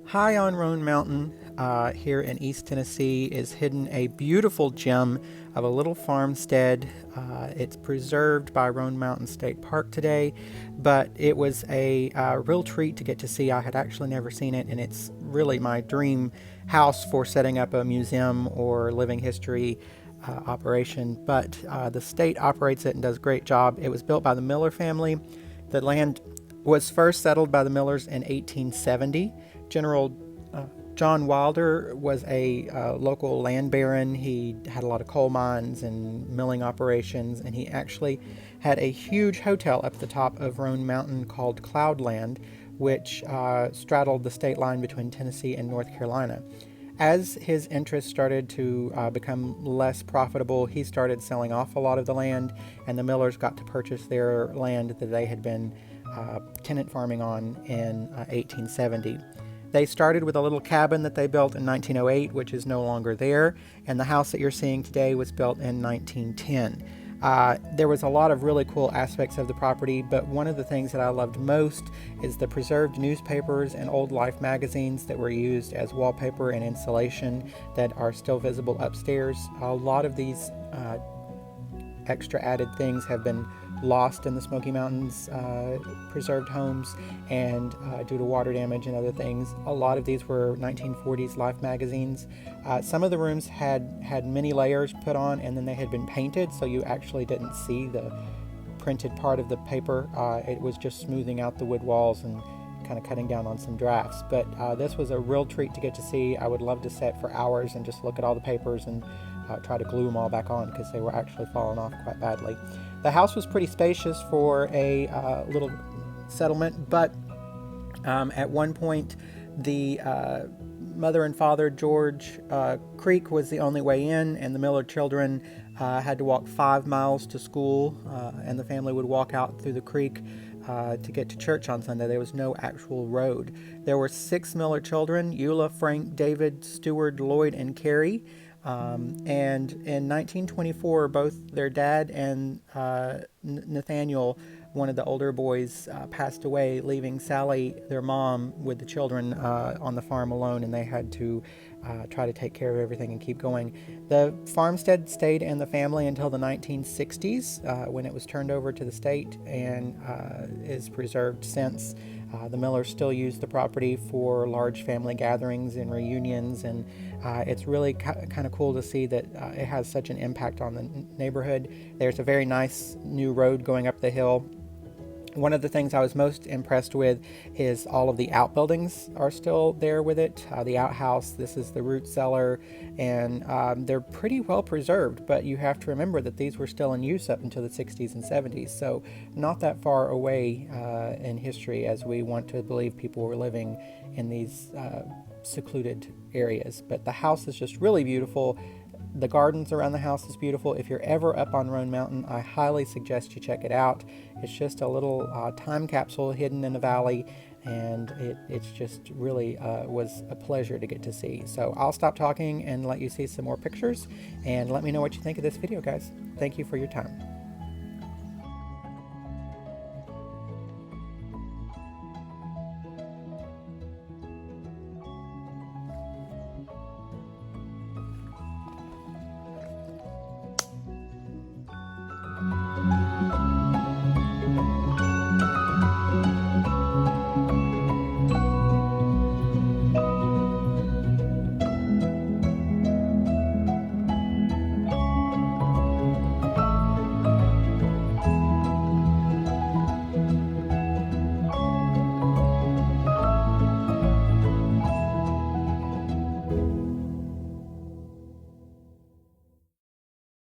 High on Roan Mountain, here in East Tennessee, is hidden a beautiful gem of a little farmstead. It's preserved by Roan Mountain State Park today, but it was a real treat to get to see. I had actually never seen it, and it's really my dream house for setting up a museum or living history operation. But the state operates it and does a great job. It was built by the Miller family. The land was first settled by the Millers in 1870. General John Wilder was a local land baron. He had a lot of coal mines and milling operations, and he actually had a huge hotel up at the top of Roan Mountain called Cloudland, which straddled the state line between Tennessee and North Carolina. As his interests started to become less profitable, he started selling off a lot of the land, and the Millers got to purchase their land that they had been tenant farming on in 1870. They started with a little cabin that they built in 1908, which is no longer there, and the house that you're seeing today was built in 1910. There was a lot of really cool aspects of the property, but one of the things that I loved most is the preserved newspapers and old Life magazines that were used as wallpaper and insulation that are still visible upstairs. A lot of these extra added things have been lost in the Smoky Mountains preserved homes, and due to water damage and other things. A lot of these were 1940s Life magazines. Some of the rooms had many layers put on, and then they had been painted, so you actually didn't see the printed part of the paper. It was just smoothing out the wood walls and kind of cutting down on some drafts. But this was a real treat to get to see. I would love to sit for hours and just look at all the papers and try to glue them all back on, because they were actually falling off quite badly. The house was pretty spacious for a little settlement, but at one point the mother and father, George Creek, was the only way in, and the Miller children had to walk 5 miles to school, and the family would walk out through the creek to get to church on Sunday. There was no actual road. There were 6 Miller children: Eula, Frank, David, Stewart, Lloyd, and Carrie. And in 1924, both their dad and Nathaniel, one of the older boys, passed away, leaving Sally, their mom, with the children on the farm alone, and they had to try to take care of everything and keep going. The farmstead stayed in the family until the 1960s, when it was turned over to the state, and is preserved since. The Millers still use the property for large family gatherings and reunions, and it's really kind of cool to see that it has such an impact on the neighborhood. There's a very nice new road going up the hill. One of the things I was most impressed with is all of the outbuildings are still there with it. The outhouse, this is the root cellar, and they're pretty well preserved, but you have to remember that these were still in use up until the 60s and 70s, so not that far away in history as we want to believe people were living in these secluded areas. But the house is just really beautiful. The gardens around the house is beautiful. If you're ever up on Roan Mountain, I highly suggest you check it out. It's just a little time capsule hidden in a valley, and it's just really was a pleasure to get to see. So I'll stop talking and let you see some more pictures, and let me know what you think of this video, guys. Thank you for your time.